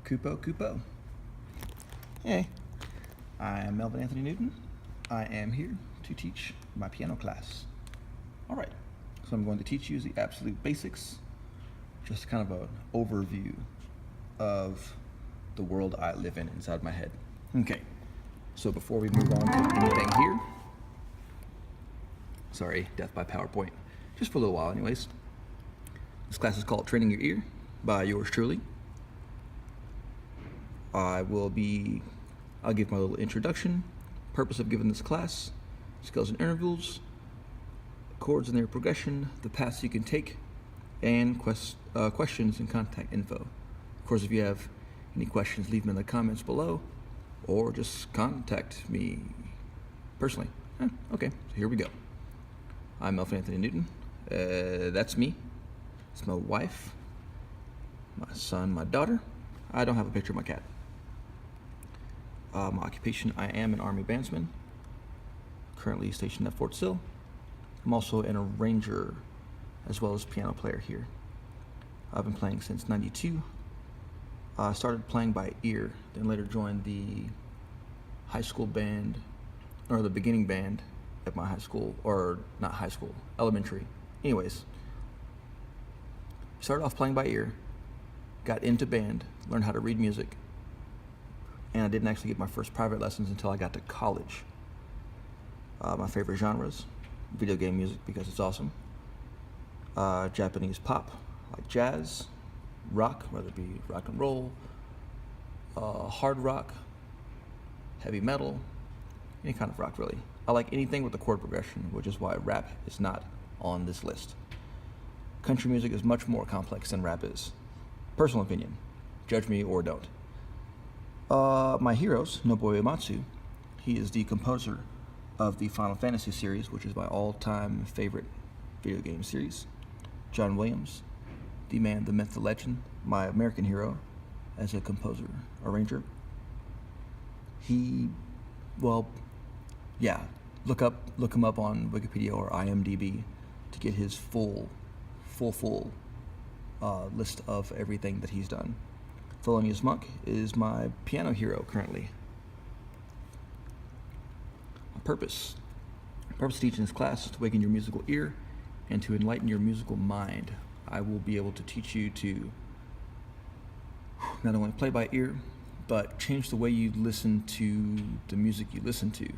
Kupo. Hey, I am Melvin Anthony Newton. I am here to teach my piano class. All right, so I'm going to teach you the absolute basics, just kind of an overview of the world I live in inside my head. Okay, so before we move on to anything here, sorry, death by PowerPoint, just for a little while anyways. This class is called Training Your Ear by yours truly. I'll give my little introduction, purpose of giving this class, scales and intervals, chords and their progression, the paths you can take, and questions and contact info. Of course, if you have any questions, leave them in the comments below, or just contact me personally. Okay, so here we go. I'm Melvin Anthony Newton. That's me. It's my wife, my son, my daughter. I don't have a picture of my cat. My occupation, I am an Army bandsman, currently stationed at Fort Sill. I'm also an arranger as well as piano player here. I've been playing since '92. I started playing by ear, then later joined the high school band, or the beginning band at my high school, or not high school, elementary. Anyways, started off playing by ear, got into band, learned how to read music, and I didn't actually get my first private lessons until I got to college. My favorite genres, video game music because it's awesome, Japanese pop, like jazz, rock, whether it be rock and roll, hard rock, heavy metal, any kind of rock really. I like anything with a chord progression, which is why rap is not on this list. Country music is much more complex than rap is. Personal opinion, judge me or don't. My heroes, Nobuo Uematsu, he is the composer of the Final Fantasy series, which is my all-time favorite video game series. John Williams, the man, the myth, the legend, my American hero as a composer, arranger. Look him up on Wikipedia or IMDb to get his full list of everything that he's done. Thelonious Monk is my piano hero currently. My purpose of teaching this class is to awaken your musical ear and to enlighten your musical mind. I will be able to teach you to not only play by ear, but change the way you listen to the music you listen to.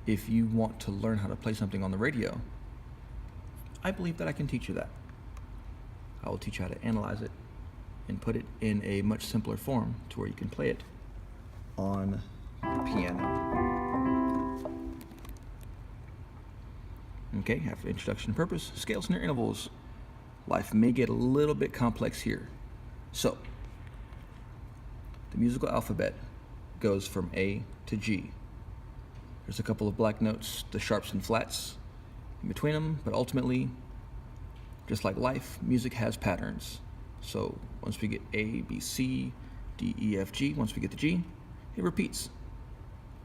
If you want to learn how to play something on the radio, I believe that I can teach you that. I will teach you how to analyze it and put it in a much simpler form to where you can play it on the piano. Okay, after introduction and purpose, scales and their intervals. Life may get a little bit complex here. So, the musical alphabet goes from A to G. There's a couple of black notes, the sharps and flats in between them, but ultimately, just like life, music has patterns. So once we get A, B, C, D, E, F, G, once we get to G, it repeats.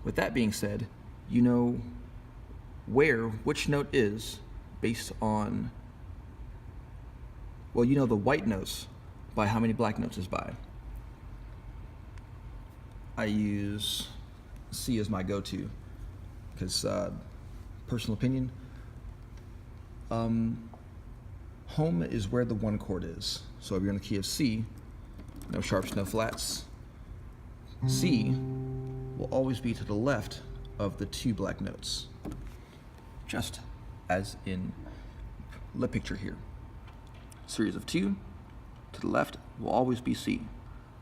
With that being said, you know which note is based on, well, you know the white notes by how many black notes is by. I use C as my go-to because, personal opinion, home is where the one chord is. So if you're in the key of C, no sharps, no flats, C will always be to the left of the two black notes, just as in the picture here. Series of 2, to the left will always be C.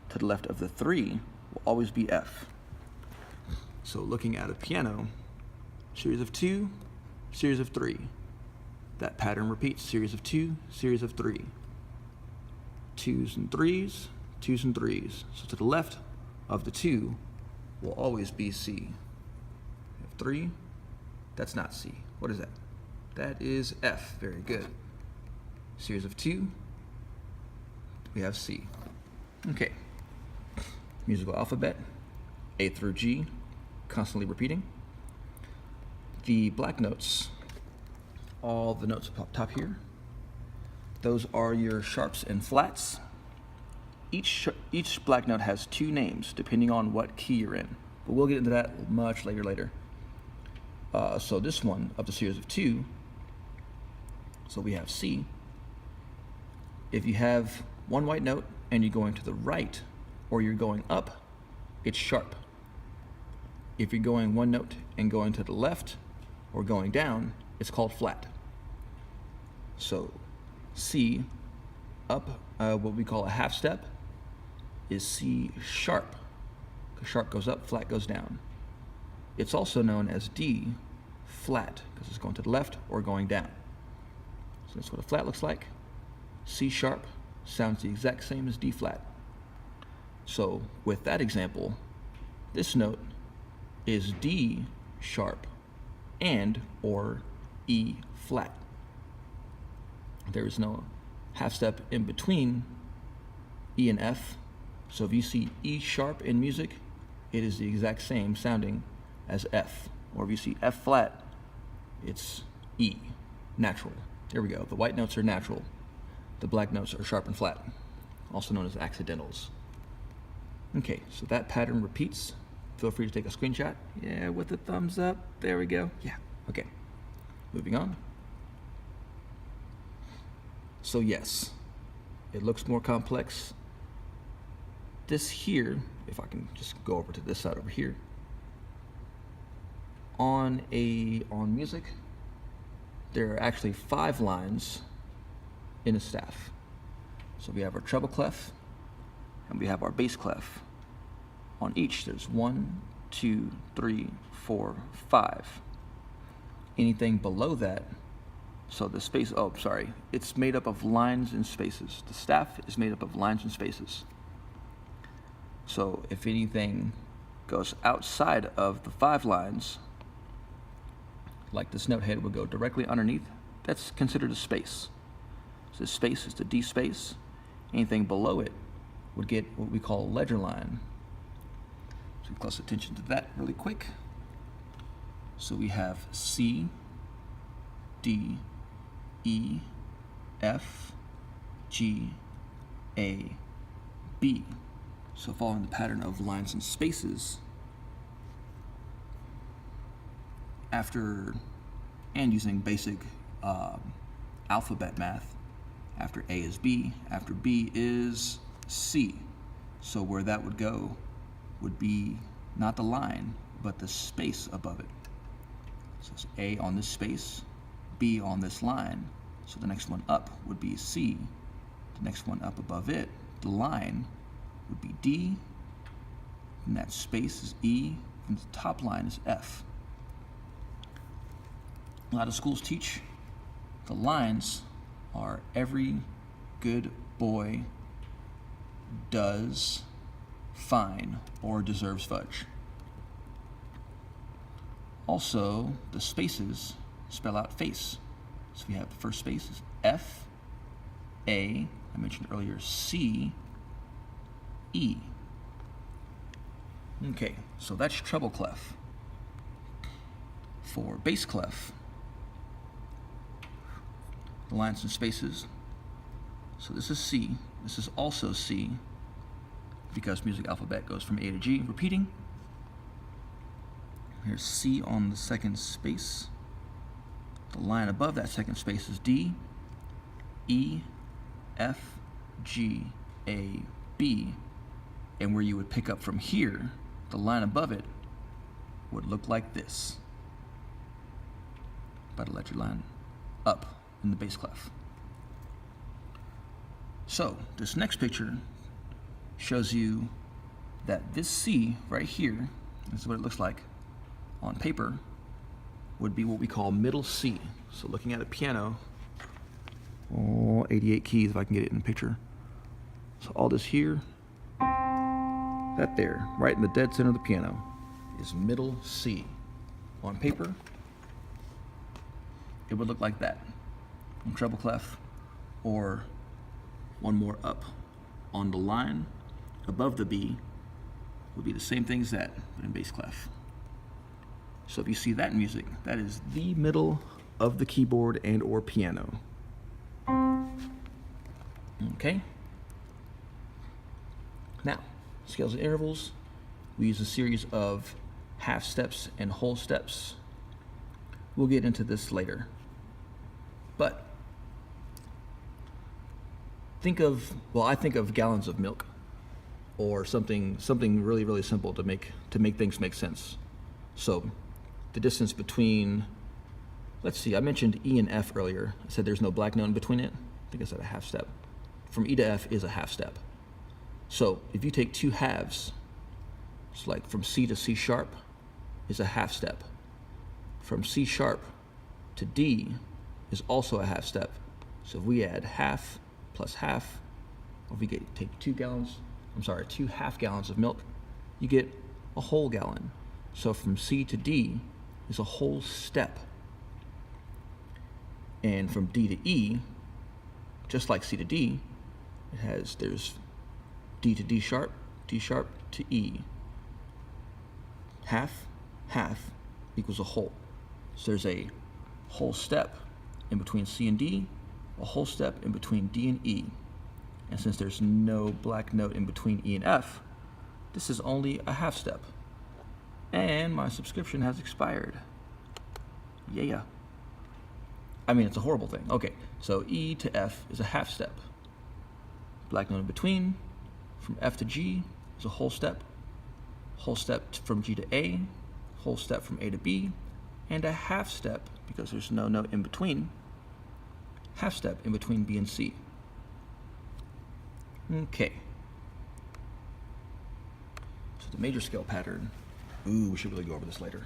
To the left of the 3 will always be F. So looking at a piano, series of 2, series of 3. That pattern repeats, series of 2, series of 3. 2s and 3s, 2s and 3s. So to the left of the 2 will always be C. You have 3, that's not C. What is that? That is F, very good. Series of 2, we have C. Okay, musical alphabet, A through G, constantly repeating. The black notes, all the notes up top here, those are your sharps and flats. each black note has two names depending on what key you're in, but we'll get into that much later. So this one of the series of two, so we have C. If you have one white note and you're going to the right or you're going up, it's sharp. If you're going one note and going to the left or going down, it's called flat. So C up, what we call a half step, is C sharp. Because sharp goes up, flat goes down. It's also known as D flat, because it's going to the left or going down. So that's what a flat looks like. C sharp sounds the exact same as D flat. So with that example, this note is D sharp and or E flat. There is no half step in between E and F. So if you see E sharp in music, it is the exact same sounding as F. Or if you see F flat, it's E, natural. There we go. The white notes are natural. The black notes are sharp and flat, also known as accidentals. Okay, so that pattern repeats. Feel free to take a screenshot. Yeah, with the thumbs up. There we go. Yeah, okay. Moving on. So yes, it looks more complex. This here, if I can just go over to this side over here. On music, there are actually 5 lines in a staff. So we have our treble clef and we have our bass clef. On each, there's 1, 2, 3, 4, 5. Anything below that, so the space, it's made up of lines and spaces. The staff is made up of lines and spaces. So if anything goes outside of the 5 lines, like this note head would go directly underneath, that's considered a space. So this space is the D space. Anything below it would get what we call a ledger line. So close attention to that really quick. So we have C, D, E, F, G, A, B. So following the pattern of lines and spaces, and using basic alphabet math, after A is B, after B is C. So where that would go would be not the line, but the space above it. So it's A on this space, B on this line. So the next one up would be C. The next one up above it, the line, would be D. And that space is E, and the top line is F. A lot of schools teach the lines are every good boy does fine or deserves fudge. Also, the spaces spell out face. So we have the first space is F, A, I mentioned earlier, C, E. Okay, so that's treble clef. For bass clef, the lines and spaces. So this is C, this is also C, because music alphabet goes from A to G, repeating. Here's C on the second space. The line above that second space is D, E, F, G, A, B. And where you would pick up from here, the line above it would look like this. About to let your line up in the bass clef. So this next picture shows you that this C right here, this is what it looks like on paper, would be what we call middle C. So looking at a piano, 88 keys if I can get it in the picture. So all this here, that there, right in the dead center of the piano, is middle C. On paper, it would look like that on treble clef, or one more up on the line above the B would be the same thing as that, but in bass clef. So if you see that in music, that is the middle of the keyboard and or piano. Okay? Now, scales and intervals, we use a series of half steps and whole steps. We'll get into this later. But I think of gallons of milk, or something really, really simple to make things make sense. So the distance between, let's see, I mentioned E and F earlier. I said there's no black note in between it. I think I said a half step. From E to F is a half step. So if you take two halves, it's like from C to C sharp is a half step. From C sharp to D is also a half step. So if we add half plus half, or if we take 2 half gallons of milk, you get a whole gallon. So from C to D is a whole step. And from D to E, just like C to D, there's D to D sharp to E. Half equals a whole. So there's a whole step in between C and D, a whole step in between D and E. And since there's no black note in between E and F, this is only a half step. And my subscription has expired. Yeah. I mean, it's a horrible thing. Okay, so E to F is a half step. Black note in between, from F to G is a whole step from G to A, whole step from A to B, and a half step, because there's no note in between, half step in between B and C. Okay. So the major scale pattern, we should really go over this later.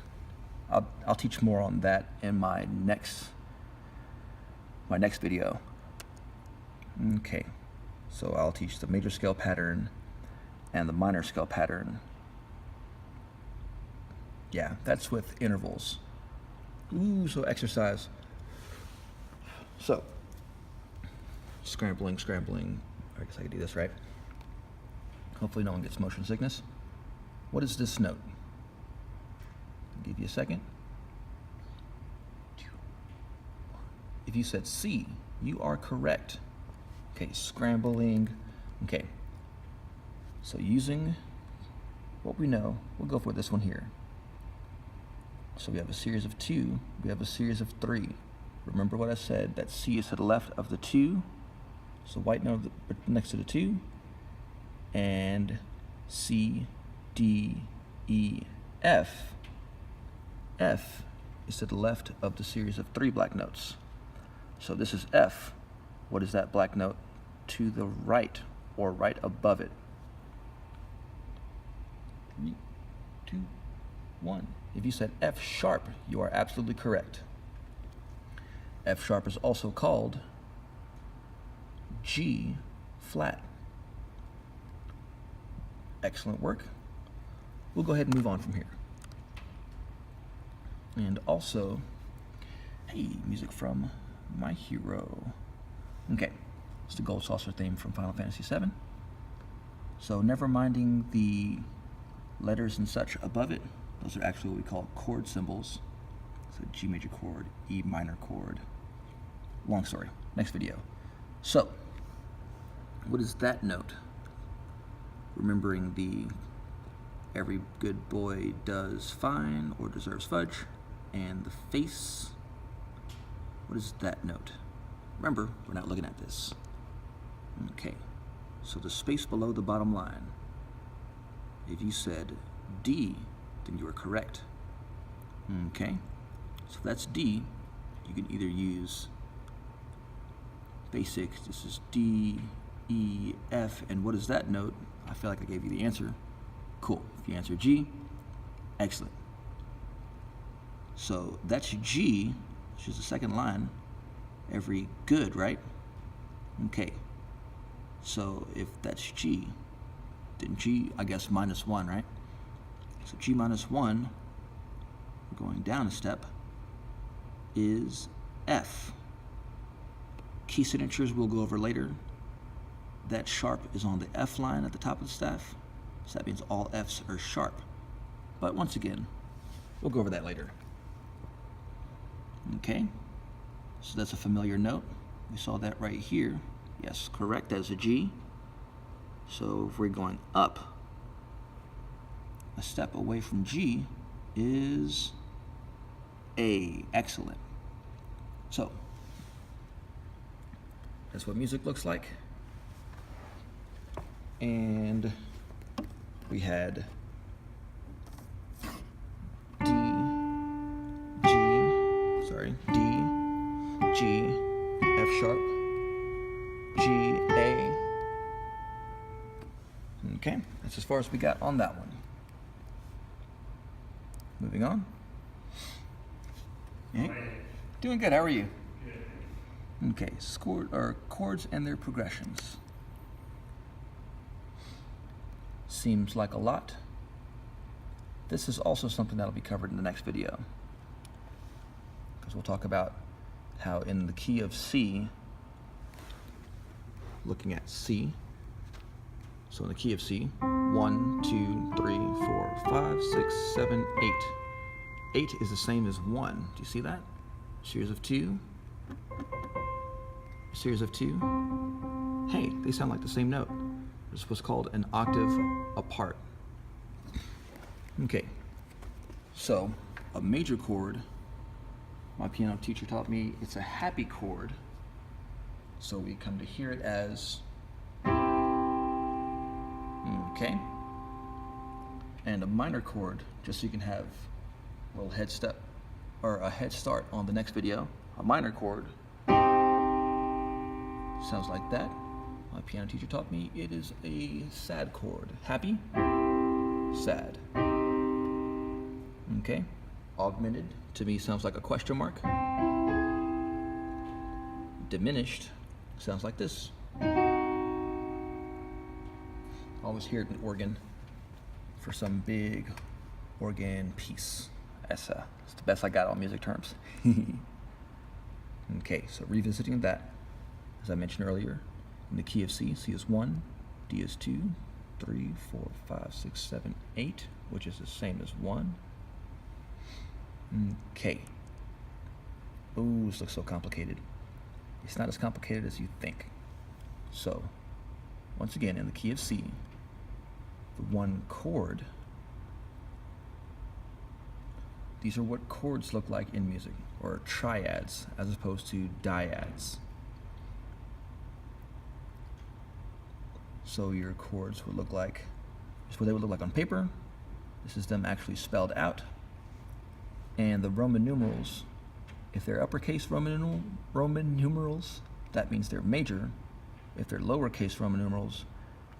I'll teach more on that in my next video. Okay. So I'll teach the major scale pattern and the minor scale pattern. Yeah, that's with intervals. So exercise. So, scrambling. I guess I can do this, right? Hopefully no one gets motion sickness. What is this note? I'll give you a second. If you said C, you are correct. Okay, scrambling. Okay, so using what we know, we'll go for this one here. So we have a series of 2, we have a series of 3. Remember what I said, that C is to the left of the 2, so white note next to the 2, and C, D, E, F. F is to the left of the series of 3 black notes. So this is F. What is that black note? To the right, or right above it. 3, 2, 1. If you said F sharp, you are absolutely correct. F sharp is also called G flat. Excellent work. We'll go ahead and move on from here. And also, hey, music from my hero. Okay, it's the Gold Saucer theme from Final Fantasy VII. So never minding the letters and such above it, those are actually what we call chord symbols. So G major chord, E minor chord. Long story, next video. So, what is that note? Remembering the every good boy does fine or deserves fudge, and the face. What is that note? Remember, we're not looking at this. Okay, so the space below the bottom line. If you said D, then you are correct. Okay, so if that's D, you can either use basic, this is D, E, F, and what is that note? I feel like I gave you the answer. Cool, if you answer G, excellent. So that's G, which is the second line, every good, right? Okay, so if that's G, then G, I guess, minus 1, right? So G minus 1, going down a step, is F. Key signatures we'll go over later. That sharp is on the F line at the top of the staff, so that means all Fs are sharp. But once again, we'll go over that later. Okay, so that's a familiar note. We saw that right here. Yes, correct, that is a G. So if we're going up, a step away from G is A. Excellent. So that's what music looks like. And we had D, D, G, F sharp, G, A. Okay, that's as far as we got on that one. Moving on. Hey, doing good, how are you? Good. Okay, chords and their progressions. Seems like a lot. This is also something that'll be covered in the next video, because we'll talk about how in the key of C, looking at C, so in the key of C, 1, 2, 3, 4, 5, 6, 7, 8. 8 is the same as 1. Do you see that? Series of 2. Series of 2. Hey, they sound like the same note. It's what's called an octave apart. Okay, so a major chord, my piano teacher taught me it's a happy chord. So we come to hear it as, okay. And a minor chord, just so you can have a little head step, or a head start on the next video. A minor chord sounds like that. My piano teacher taught me it is a sad chord. Happy, sad. Okay, augmented to me sounds like a question mark. Diminished sounds like this. Always hear it in organ for some big organ piece. That's the best I got on music terms. Okay, so revisiting that, as I mentioned earlier, in the key of C, C is 1, D is 2, 3, 4, 5, 6, 7, 8, which is the same as 1. Okay. Ooh, this looks so complicated. It's not as complicated as you think. So, once again, in the key of C, the one chord, these are what chords look like in music, or triads, as opposed to dyads. So your chords would look like, this is what they would look like on paper. This is them actually spelled out. And the Roman numerals, if they're uppercase Roman numerals, that means they're major. If they're lowercase Roman numerals,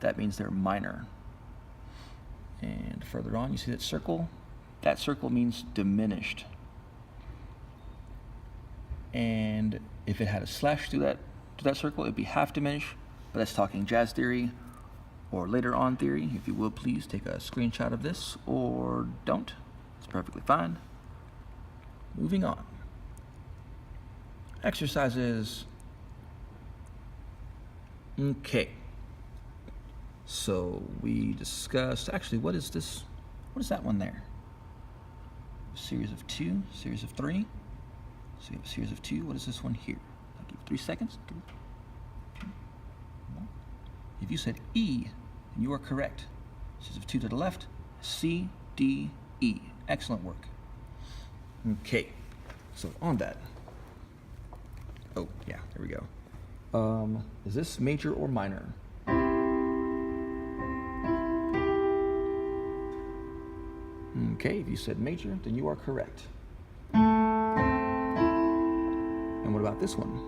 that means they're minor. And further on, you see that circle? That circle means diminished. And if it had a slash through that circle, it'd be half diminished. But that's talking jazz theory or later on theory. If you will, please take a screenshot of this, or don't. It's perfectly fine. Moving on. Exercises. Okay. So we discussed, actually, what is this? What is that one there? A series of 2, series of 3. So you have a series of 2. What is this one here? I'll give you 3 seconds. 3, 2, 1. If you said E, then you are correct. Series of 2 to the left. C, D, E. Excellent work. Okay. So on that. Oh, yeah, there we go. Is this major or minor? Okay, if you said major, then you are correct. And what about this one?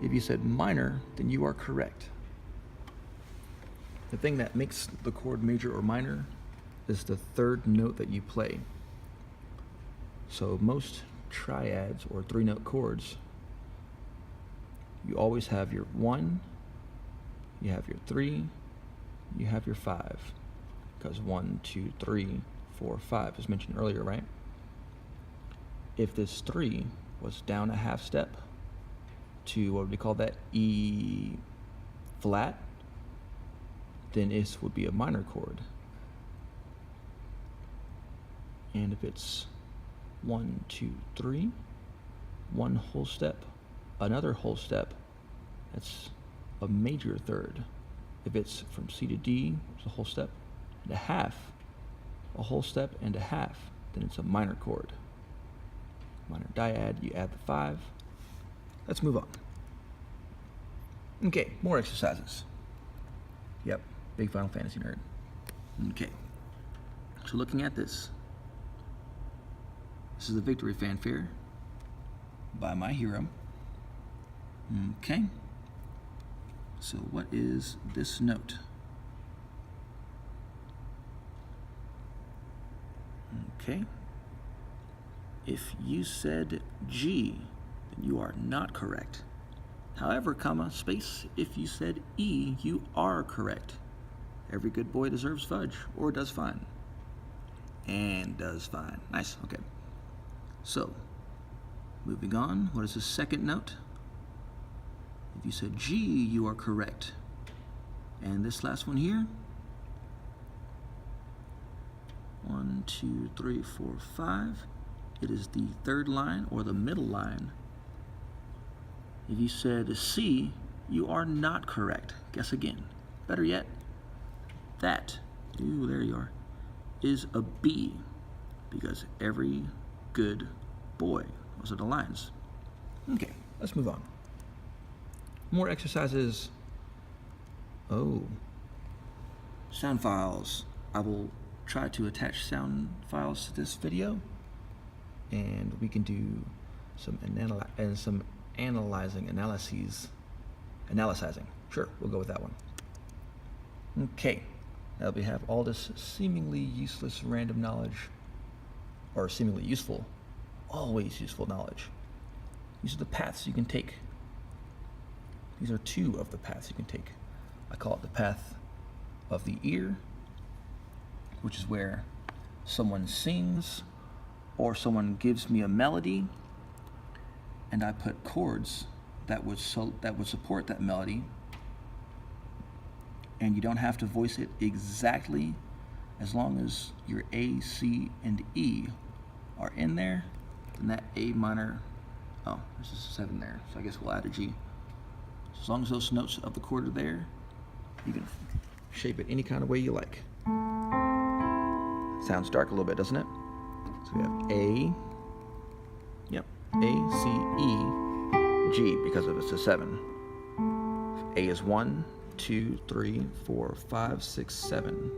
If you said minor, then you are correct. The thing that makes the chord major or minor is the third note that you play. So most triads or 3-note chords, you always have your 1, you have your 3, you have your 5, because 1, 2, 3, 4, 5 is mentioned earlier, right? If this 3 was down a half step to, what would we call that, E flat, then this would be a minor chord. And if it's 1, 2, 3, one whole step, another whole step, that's a major third. If it's from C to D, it's a whole step and a half, a whole step and a half, then it's a minor chord. Minor dyad, you add the 5. Let's move on. Okay, more exercises. Yep, big Final Fantasy nerd. Okay, so looking at this is the Victory Fanfare by my hero. Okay, so what is this note? Okay, if you said G, then you are not correct. However, comma, space, if you said E, you are correct. Every good boy deserves fudge, or does fine. And does fine. Nice, okay. So, moving on, what is the second note? If you said G, you are correct. And this last one here? 1, 2, 3, 4, 5. It is the third line, or the middle line. If you said C, you are not correct. Guess again. Better yet, that, ooh, there you are, is a B, because every good boy. Those are the lines. Okay, let's move on. More exercises. Oh, sound files. I will try to attach sound files to this video, and we can do some analyzing. Sure, we'll go with that one. Okay, now we have all this seemingly useless random knowledge, or seemingly useful, always useful knowledge. These are the paths you can take. These are 2 of the paths you can take. I call it the path of the ear, which is where someone sings or someone gives me a melody, and I put chords that would support that melody, and you don't have to voice it exactly, as long as your A, C, and E are in there. Then that A minor, oh, there's a 7 there, so I guess we'll add a G. So as long as those notes of the chord are there, you can shape it any kind of way you like. Sounds dark a little bit, doesn't it? So we have A, yep, A, C, E, G, because of it's a 7. A is 1, 2, 3, 4, 5, 6, 7.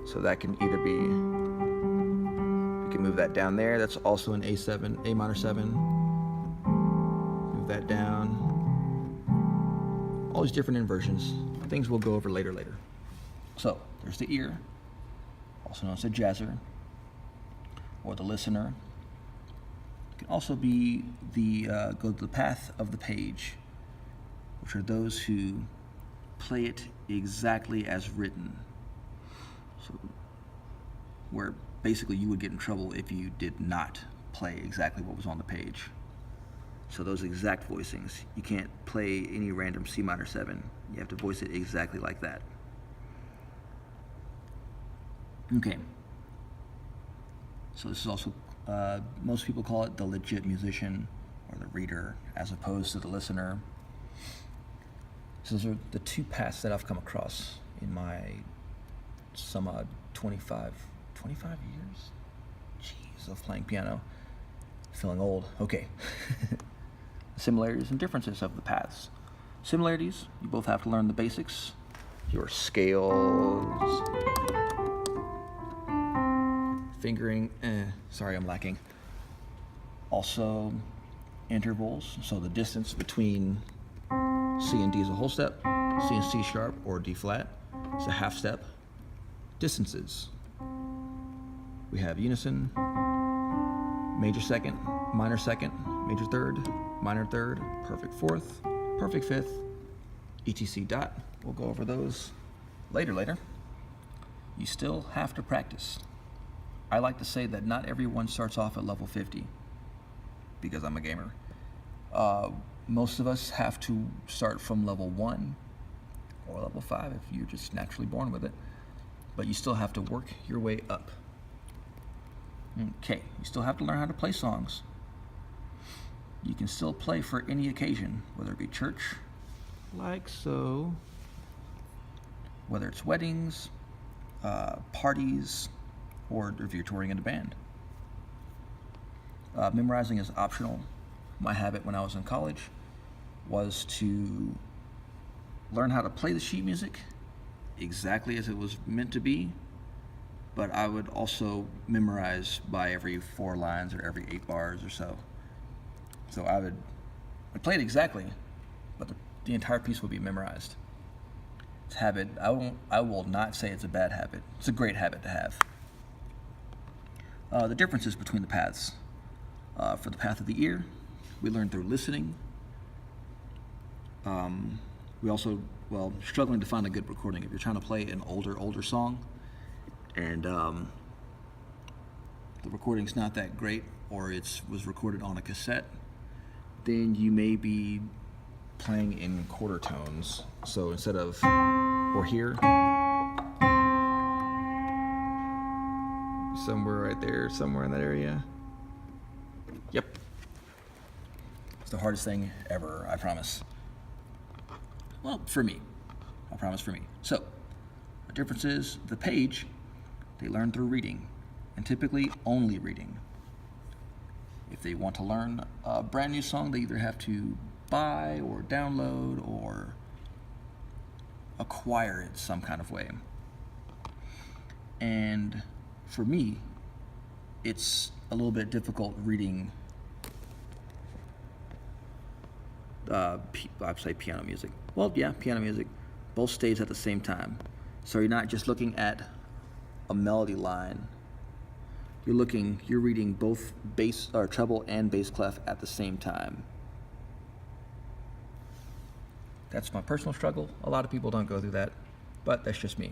So that can either be, we can move that down there. That's also an A7, A minor 7. Move that down. All these different inversions. Things we'll go over later. So there's the ear, also known as the jazzer, or the listener. It can also be the go to the path of the page, which are those who play it exactly as written. So where basically you would get in trouble if you did not play exactly what was on the page. So those exact voicings, you can't play any random C minor 7. You have to voice it exactly like that. Okay. So this is also, most people call it the legit musician or the reader, as opposed to the listener. So those are the 2 paths that I've come across in my some 25 years? Jeez, of playing piano. Feeling old. Okay. Similarities and differences of the paths. Similarities, you both have to learn the basics. Your scales, fingering, sorry, I'm lacking. Also, intervals, so the distance between C and D is a whole step, C and C sharp or D flat is a half step. Distances, we have unison, major second, major third, minor third, perfect fourth, perfect fifth, etc. dot. We'll go over those later. You still have to practice. I like to say that not everyone starts off at level 50, because I'm a gamer. Most of us have to start from level 1 or level 5 if you're just naturally born with it. But you still have to work your way up. Okay, you still have to learn how to play songs. you can still play for any occasion, whether it be church, like so, whether it's weddings, parties, or if you're touring in a band. Memorizing is optional. My habit when I was in college was to learn how to play the sheet music exactly as it was meant to be, but I would also memorize by every 4 lines or every 8 bars or so. So I'd play it exactly, but the entire piece would be memorized. It's a habit. I will not say it's a bad habit. It's a great habit to have. The differences between the paths. For the path of the ear, we learn through listening. We also, struggling to find a good recording. If you're trying to play an older song, and the recording's not that great, or it was recorded on a cassette, then you may be playing in quarter tones. So instead of, or here, somewhere right there, somewhere in that area. Yep. It's the hardest thing ever, I promise. Well, for me. I promise for me. So, the difference is the page, they learn through reading, and typically only reading. If they want to learn a brand new song, they either have to buy or download or acquire it some kind of way. And for me, it's a little bit difficult reading I'd say piano music. Well, yeah, piano music. Both staves at the same time. So you're not just looking at a melody line. You're reading both bass or treble and bass clef at the same time. That's my personal struggle. A lot of people don't go through that, but that's just me.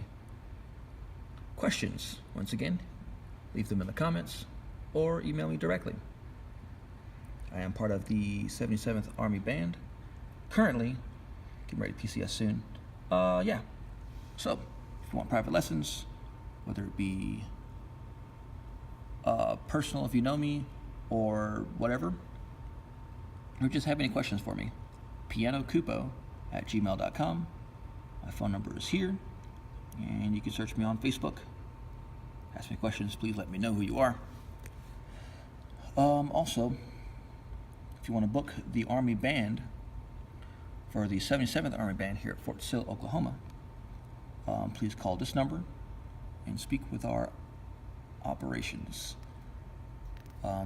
Questions, once again, leave them in the comments or email me directly. I am part of the 77th Army Band. Currently, getting ready to PCS soon. Yeah. So, if you want private lessons, whether it be personal if you know me, or whatever, or just have any questions for me, pianokupo@gmail.com. My phone number is here, and you can search me on Facebook. Ask me questions, please let me know who you are. Also, if you want to book the Army Band for the 77th Army Band here at Fort Sill, Oklahoma, please call this number and speak with our operations.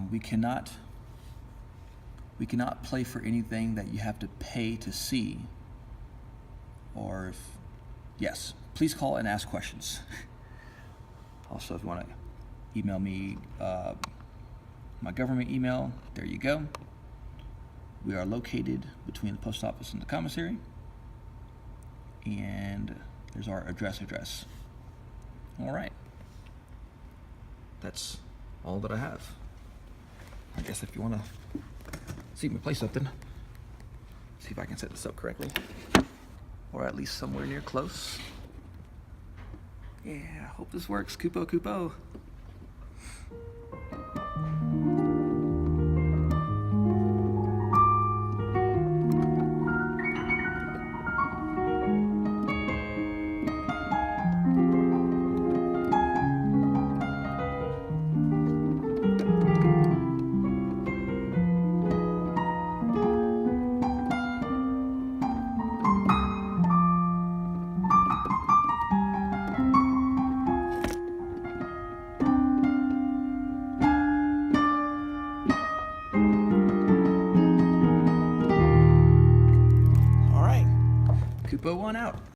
We cannot play for anything that you have to pay to see, or yes, please call and ask questions. Also, if you want to email me my government email, there you go. We are located between the post office and the commissary, and there's our address. All right. That's all that I have. I guess if you want to see me play something, see if I can set this up correctly, or at least somewhere near close. Yeah, I hope this works. Kupo. Kupo 1 out.